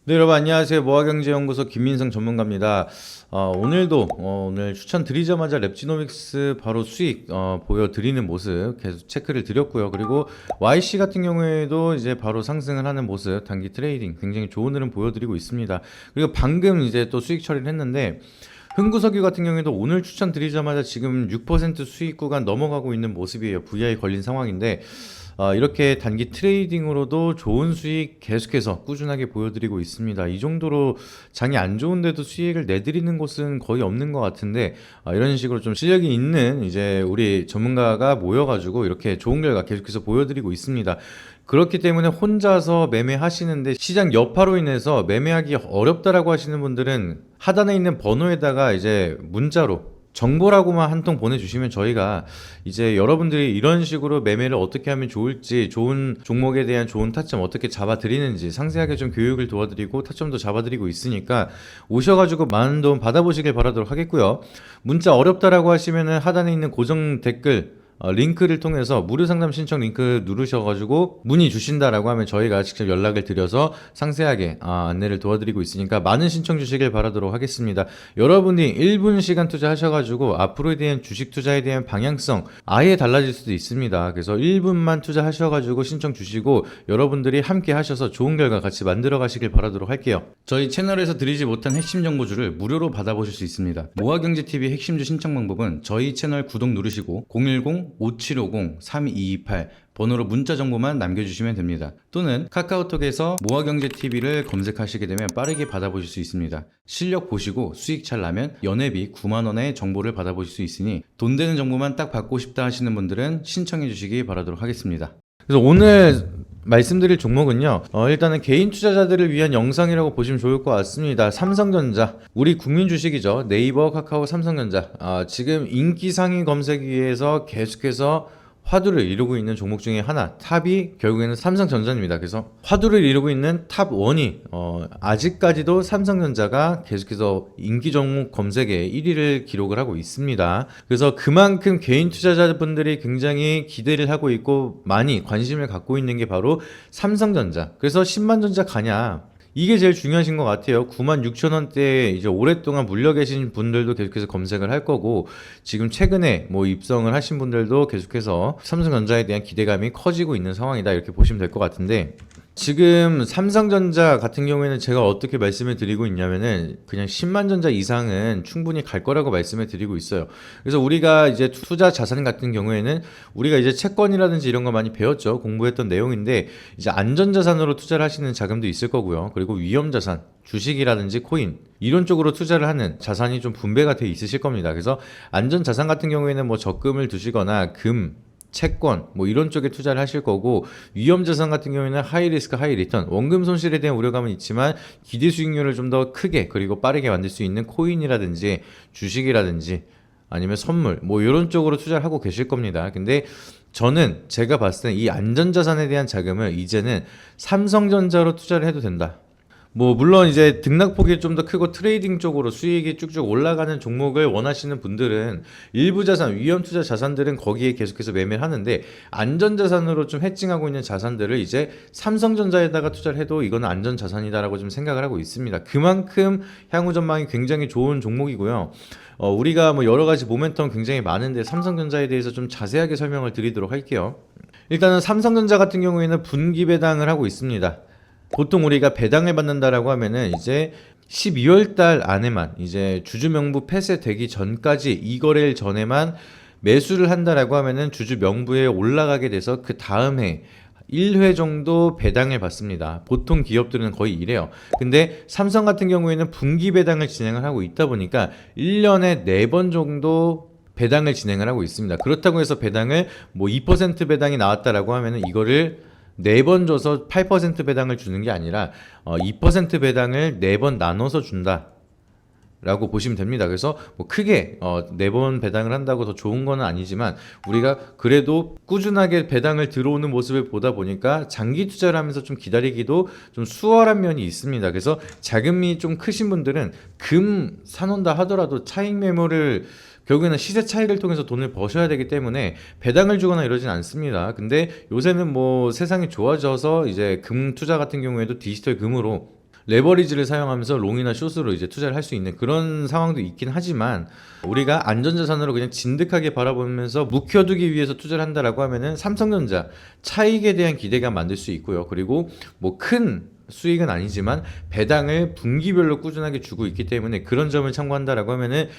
네, 여러분 안녕하세요. 모아경제연구소 김민성 전문가입니다. 오늘 추천드리자마자 랩지노믹스 바로 수익 보여드리는 모습 계속 체크를 드렸고요. 그리고 YC 같은 경우에도 이제 바로 상승을 하는 모습, 단기 트레이딩 굉장히 좋은 흐름 보여드리고 있습니다. 그리고 방금 이제 또 수익 처리를 했는데, 흥구석유 같은 경우에도 오늘 추천드리자마자 지금 6% 수익 구간 넘어가고 있는 모습이에요. VI 걸린 상황인데, 이렇게 단기 트레이딩으로도 좋은 수익 계속해서 꾸준하게 보여드리고 있습니다. 이 정도로 장이 안 좋은데도 수익을 내드리는 곳은 거의 없는 것 같은데, 이런 식으로 좀 실력이 있는 이제 우리 전문가가 모여가지고 이렇게 좋은 결과 계속해서 보여드리고 있습니다. 그렇기 때문에 혼자서 매매하시는데 시장 여파로 인해서 매매하기 어렵다라고 하시는 분들은 하단에 있는 번호에다가 이제 문자로 정보라고만 한 통 보내주시면 저희가 이제 여러분들이 이런 식으로 매매를 어떻게 하면 좋을지, 좋은 종목에 대한 좋은 타점 어떻게 잡아드리는지 상세하게 좀 교육을 도와드리고 타점도 잡아드리고 있으니까 오셔가지고 많은 도움 받아보시길 바라도록 하겠고요. 문자 어렵다라고 하시면은 하단에 있는 고정 댓글 링크를 통해서 무료 상담 신청 링크 누르셔가지고 문의 주신다라고 하면 저희가 직접 연락을 드려서 상세하게 안내를 도와드리고 있으니까 많은 신청 주시길 바라도록 하겠습니다. 여러분이 1분 시간 투자하셔가지고 앞으로에 대한 주식 투자에 대한 방향성 아예 달라질 수도 있습니다. 그래서 1분만 투자하셔가지고 신청 주시고 여러분들이 함께 하셔서 좋은 결과 같이 만들어 가시길 바라도록 할게요. 저희 채널에서 드리지 못한 핵심 정보주를 무료로 받아보실 수 있습니다. 모아경제TV 핵심주 신청 방법은 저희 채널 구독 누르시고 010-5750-3228 번호로 문자 정보만 남겨주시면 됩니다. 또는 카카오톡에서 모아경제TV를 검색하시게 되면 빠르게 받아보실 수 있습니다. 실력 보시고 수익 잘 나면 연회비 9만원의 정보를 받아보실 수 있으니 돈 되는 정보만 딱 받고 싶다 하시는 분들은 신청해 주시기 바라도록 하겠습니다. 그래서 오늘 말씀드릴 종목은요, 일단은 개인 투자자들을 위한 영상이라고 보시면 좋을 것 같습니다. 삼성전자, 우리 국민 주식이죠. 네이버, 카카오, 삼성전자. 지금 인기 상위 검색위에서 계속해서 화두를 이루고 있는 종목 중에 하나, 탑이 결국에는 삼성전자입니다. 그래서 화두를 이루고 있는 탑 1이 아직까지도 삼성전자가 계속해서 인기 종목 검색에 1위를 기록을 하고 있습니다. 그래서 그만큼 개인 투자자분들이 굉장히 기대를 하고 있고 많이 관심을 갖고 있는 게 바로 삼성전자. 그래서 10만 전자 가냐? 이게 제일 중요하신 것 같아요. 96,000원대에 이제 오랫동안 물려 계신 분들도 계속해서 검색을 할 거고, 지금 최근에 뭐 입성을 하신 분들도 계속해서 삼성전자에 대한 기대감이 커지고 있는 상황이다, 이렇게 보시면 될 것 같은데, 지금 삼성전자 같은 경우에는 제가 어떻게 말씀을 드리고 있냐면은 그냥 10만 전자 이상은 충분히 갈 거라고 말씀을 드리고 있어요. 그래서 우리가 이제 투자 자산 같은 경우에는 우리가 이제 채권이라든지 이런 거 많이 배웠죠. 공부했던 내용인데, 이제 안전자산으로 투자를 하시는 자금도 있을 거고요. 그리고 위험자산, 주식이라든지 코인 이런 쪽으로 투자를 하는 자산이 좀 분배가 돼 있으실 겁니다. 그래서 안전자산 같은 경우에는 뭐 적금을 두시거나 금, 채권 뭐 이런 쪽에 투자를 하실 거고, 위험자산 같은 경우에는 하이 리스크 하이 리턴, 원금 손실에 대한 우려감은 있지만 기대 수익률을 좀 더 크게 그리고 빠르게 만들 수 있는 코인이라든지 주식이라든지 아니면 선물 뭐 이런 쪽으로 투자를 하고 계실 겁니다. 근데 저는 제가 봤을 때 이 안전자산에 대한 자금을 이제는 삼성전자로 투자를 해도 된다. 뭐 물론 이제 등락폭이 좀 더 크고 트레이딩 쪽으로 수익이 쭉쭉 올라가는 종목을 원하시는 분들은 일부 자산, 위험 투자 자산들은 거기에 계속해서 매매를 하는데, 안전자산으로 좀 해칭하고 있는 자산들을 이제 삼성전자에다가 투자를 해도 이거는 안전자산이다라고 좀 생각을 하고 있습니다. 그만큼 향후 전망이 굉장히 좋은 종목이고요. 우리가 뭐 여러 가지 모멘텀 굉장히 많은데 삼성전자에 대해서 좀 자세하게 설명을 드리도록 할게요. 일단은 삼성전자 같은 경우에는 분기 배당을 하고 있습니다. 보통 우리가 배당을 받는다라고 하면은 이제 12월 달 안에만, 이제 주주 명부 폐쇄되기 전까지, 이 거래일 전에만 매수를 한다라고 하면은 주주 명부에 올라가게 돼서 그 다음 해 1회 정도 배당을 받습니다. 보통 기업들은 거의 이래요. 근데 삼성 같은 경우에는 분기 배당을 진행을 하고 있다 보니까 1년에 4번 정도 배당을 진행을 하고 있습니다. 그렇다고 해서 배당을 뭐 2% 배당이 나왔다라고 하면은 이거를 4번 줘서 8% 배당을 주는 게 아니라 2% 배당을 4번 나눠서 준다 라고 보시면 됩니다. 그래서 뭐 크게 4번 배당을 한다고 더 좋은 건 아니지만, 우리가 그래도 꾸준하게 배당을 들어오는 모습을 보다 보니까 장기 투자를 하면서 좀 기다리기도 좀 수월한 면이 있습니다. 그래서 자금이 좀 크신 분들은 금 사놓는다 하더라도 차익 매물을 결국에는 시세 차익을 통해서 돈을 버셔야 되기 때문에 배당을 주거나 이러진 않습니다. 근데 요새는 뭐 세상이 좋아져서 이제 금 투자 같은 경우에도 디지털 금으로 레버리지를 사용하면서 롱이나 숏으로 이제 투자를 할 수 있는 그런 상황도 있긴 하지만 우리가 안전자산으로 그냥 진득하게 바라보면서 묵혀두기 위해서 투자를 한다라고 하면은 삼성전자 차익에 대한 기대감 만들 수 있고요. 그리고 뭐 큰 수익은 아니지만 배당을 분기별로 꾸준하게 주고 있기 때문에 그런 점을 참고한다라고 하면은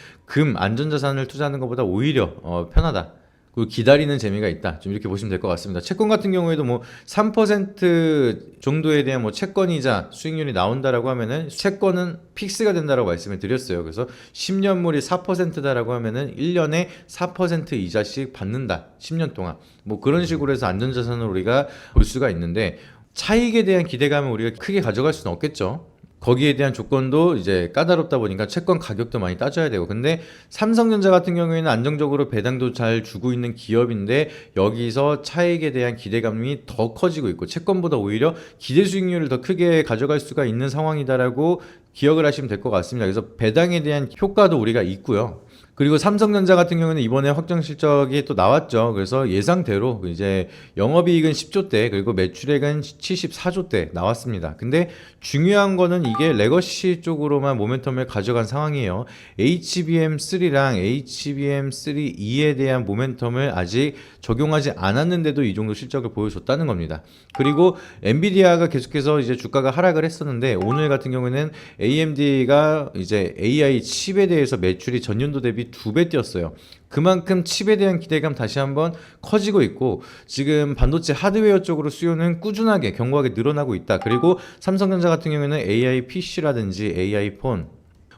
안전자산을 투자하는 것보다 오히려 편하다. 그리고 기다리는 재미가 있다. 좀 이렇게 보시면 될 것 같습니다. 채권 같은 경우에도 뭐 3% 정도에 대한 뭐 채권이자 수익률이 나온다라고 하면은 채권은 픽스가 된다라고 말씀을 드렸어요. 그래서 10년물이 4%다라고 하면은 1년에 4% 이자씩 받는다. 10년 동안. 뭐 그런 식으로 해서 안전자산을 우리가 볼 수가 있는데 차익에 대한 기대감을 우리가 크게 가져갈 수는 없겠죠. 거기에 대한 조건도 이제 까다롭다 보니까 채권 가격도 많이 따져야 되고, 근데 삼성전자 같은 경우에는 안정적으로 배당도 잘 주고 있는 기업인데 여기서 차익에 대한 기대감이 더 커지고 있고 채권보다 오히려 기대 수익률을 더 크게 가져갈 수가 있는 상황이다라고 기억을 하시면 될 것 같습니다. 그래서 배당에 대한 효과도 우리가 있고요. 그리고 삼성전자 같은 경우는 이번에 확정 실적이 또 나왔죠. 그래서 예상대로 이제 영업이익은 10조대 그리고 매출액은 74조대 나왔습니다. 근데 중요한 거는 이게 레거시 쪽으로만 모멘텀을 가져간 상황이에요. HBM3랑 HBM3E에 대한 모멘텀을 아직 적용하지 않았는데도 이 정도 실적을 보여줬다는 겁니다. 그리고 엔비디아가 계속해서 이제 주가가 하락을 했었는데 오늘 같은 경우에는 AMD가 이제 AI 칩에 대해서 매출이 전년도 대비 2배 뛰었어요. 그만큼 칩에 대한 기대감 다시 한번 커지고 있고 지금 반도체 하드웨어 쪽으로 수요는 꾸준하게 견고하게 늘어나고 있다. 그리고 삼성전자 같은 경우에는 AI PC라든지 AI 폰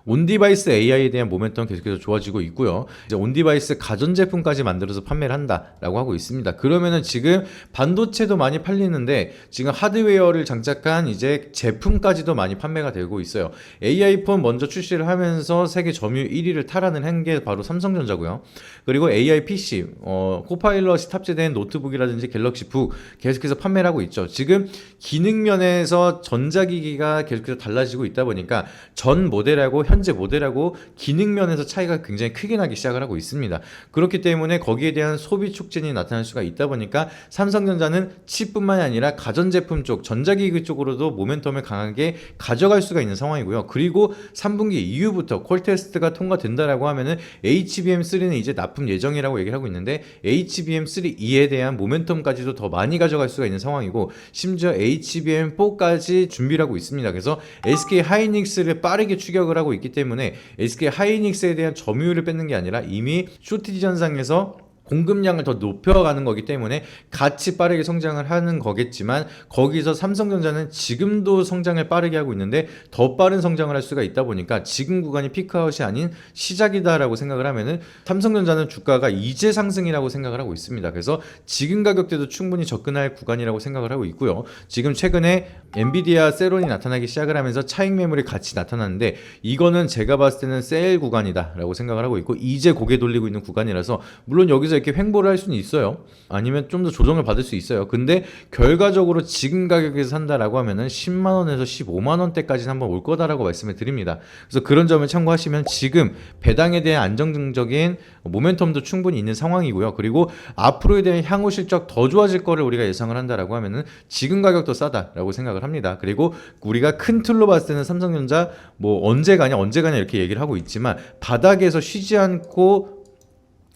온디바이스 AI에 대한 모멘텀 계속해서 좋아지고 있고요. 이제 온디바이스 가전제품까지 만들어서 판매를 한다라고 하고 있습니다. 그러면은 지금 반도체도 많이 팔리는데 지금 하드웨어를 장착한 이제 제품까지도 많이 판매가 되고 있어요. AI폰 먼저 출시를 하면서 세계 점유율 1위를 탈환을 한 게 바로 삼성전자고요. 그리고 AI PC, 코파일럿이 탑재된 노트북이라든지 갤럭시 북 계속해서 판매를 하고 있죠. 지금 기능 면에서 전자기기가 계속해서 달라지고 있다 보니까 전 모델하고 현재 모델하고 기능 면에서 차이가 굉장히 크게 나기 시작을 하고 있습니다. 그렇기 때문에 거기에 대한 소비 촉진이 나타날 수가 있다 보니까 삼성전자는 칩뿐만이 아니라 가전제품 쪽, 전자기기 쪽으로도 모멘텀을 강하게 가져갈 수가 있는 상황이고요. 그리고 3분기 이후부터 콜 테스트가 통과된다라고 하면은 HBM3는 이제 납품 예정이라고 얘기를 하고 있는데 HBM3E에 대한 모멘텀까지도 더 많이 가져갈 수가 있는 상황이고 심지어 HBM4까지 준비를 하고 있습니다. 그래서 SK 하이닉스를 빠르게 추격을 하고 있기 때문에 SK 하이닉스에 대한 점유율을 뺏는 게 아니라 이미 쇼티지 현상에서 공급량을 더 높여가는 거기 때문에 같이 빠르게 성장을 하는 거겠지만 거기서 삼성전자는 지금도 성장을 빠르게 하고 있는데 더 빠른 성장을 할 수가 있다 보니까 지금 구간이 피크아웃이 아닌 시작이다라고 생각을 하면은 삼성전자는 주가가 이제 상승이라고 생각을 하고 있습니다. 그래서 지금 가격대도 충분히 접근할 구간이라고 생각을 하고 있고요. 지금 최근에 엔비디아 세론이 나타나기 시작을 하면서 차익 매물이 같이 나타났는데 이거는 제가 봤을 때는 셀 구간이다라고 생각을 하고 있고 이제 고개 돌리고 있는 구간이라서 물론 여기서 이렇게 횡보를 할 수는 있어요. 아니면 좀 더 조정을 받을 수 있어요. 근데 결과적으로 지금 가격에서 산다라고 하면은 10만 원에서 15만 원대까지는 한번 올 거다라고 말씀을 드립니다. 그래서 그런 점을 참고하시면 지금 배당에 대한 안정적인 모멘텀도 충분히 있는 상황이고요. 그리고 앞으로에 대한 향후 실적 더 좋아질 거를 우리가 예상을 한다라고 하면은 지금 가격도 싸다라고 생각을 합니다. 그리고 우리가 큰 틀로 봤을 때는 삼성전자 뭐 언제 가냐 이렇게 얘기를 하고 있지만 바닥에서 쉬지 않고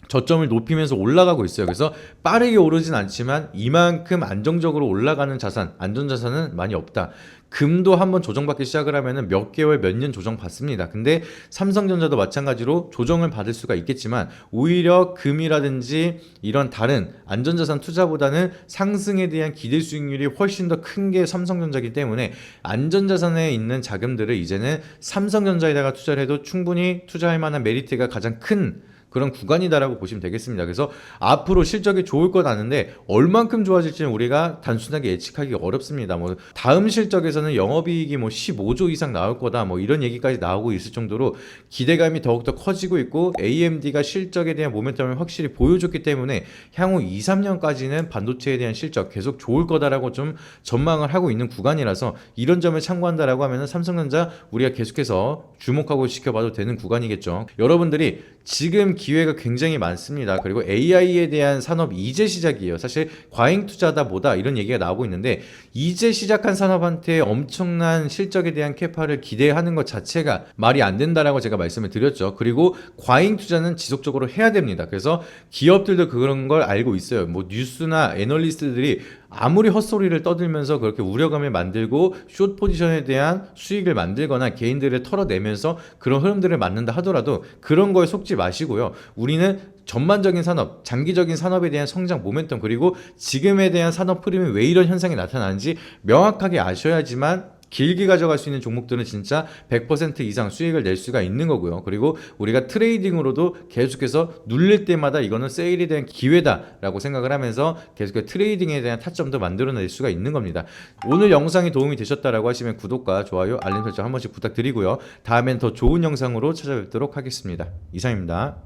저점을 높이면서 올라가고 있어요. 그래서 빠르게 오르진 않지만 이만큼 안정적으로 올라가는 자산, 안전자산은 많이 없다. 금도 한번 조정받기 시작을 하면은 몇 개월, 몇 년 조정 받습니다. 근데 삼성전자도 마찬가지로 조정을 받을 수가 있겠지만 오히려 금이라든지 이런 다른 안전자산 투자보다는 상승에 대한 기대 수익률이 훨씬 더 큰 게 삼성전자이기 때문에 안전자산에 있는 자금들을 이제는 삼성전자에다가 투자를 해도 충분히 투자할 만한 메리트가 가장 큰 그런 구간이다라고 보시면 되겠습니다. 그래서 앞으로 실적이 좋을 것 아는데 얼만큼 좋아질지는 우리가 단순하게 예측하기 어렵습니다. 뭐 다음 실적에서는 영업이익이 뭐 15조 이상 나올 거다 뭐 이런 얘기까지 나오고 있을 정도로 기대감이 더욱더 커지고 있고 AMD가 실적에 대한 모멘텀을 확실히 보여줬기 때문에 향후 2, 3년까지는 반도체에 대한 실적 계속 좋을 거다라고 좀 전망을 하고 있는 구간이라서 이런 점을 참고한다라고 하면 삼성전자 우리가 계속해서 주목하고 지켜봐도 되는 구간이겠죠. 여러분들이 지금 기회가 굉장히 많습니다. 그리고 AI에 대한 산업 이제 시작이에요. 사실 과잉 투자다 뭐다 이런 얘기가 나오고 있는데 이제 시작한 산업한테 엄청난 실적에 대한 캐파를 기대하는 것 자체가 말이 안 된다라고 제가 말씀을 드렸죠. 그리고 과잉 투자는 지속적으로 해야 됩니다. 그래서 기업들도 그런 걸 알고 있어요. 뭐 뉴스나 애널리스트들이 아무리 헛소리를 떠들면서 그렇게 우려감을 만들고 숏 포지션에 대한 수익을 만들거나 개인들을 털어내면서 그런 흐름들을 만든다 하더라도 그런 거에 속지 마시고요. 우리는 전반적인 산업, 장기적인 산업에 대한 성장 모멘텀 그리고 지금에 대한 산업 흐름이 왜 이런 현상이 나타나는지 명확하게 아셔야지만 길게 가져갈 수 있는 종목들은 진짜 100% 이상 수익을 낼 수가 있는 거고요. 그리고 우리가 트레이딩으로도 계속해서 눌릴 때마다 이거는 세일에 대한 기회다라고 생각을 하면서 계속해서 트레이딩에 대한 타점도 만들어낼 수가 있는 겁니다. 오늘 영상이 도움이 되셨다라고 하시면 구독과 좋아요, 알림 설정 한 번씩 부탁드리고요. 다음엔 더 좋은 영상으로 찾아뵙도록 하겠습니다. 이상입니다.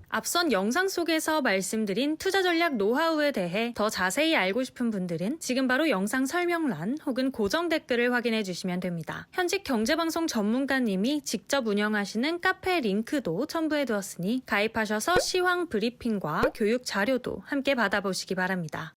앞선 영상 속에서 말씀드린 투자 전략 노하우에 대해 더 자세히 알고 싶은 분들은 지금 바로 영상 설명란 혹은 고정 댓글을 확인해 주시면 됩니다. 현직 경제방송 전문가님이 직접 운영하시는 카페 링크도 첨부해 두었으니 가입하셔서 시황 브리핑과 교육 자료도 함께 받아보시기 바랍니다.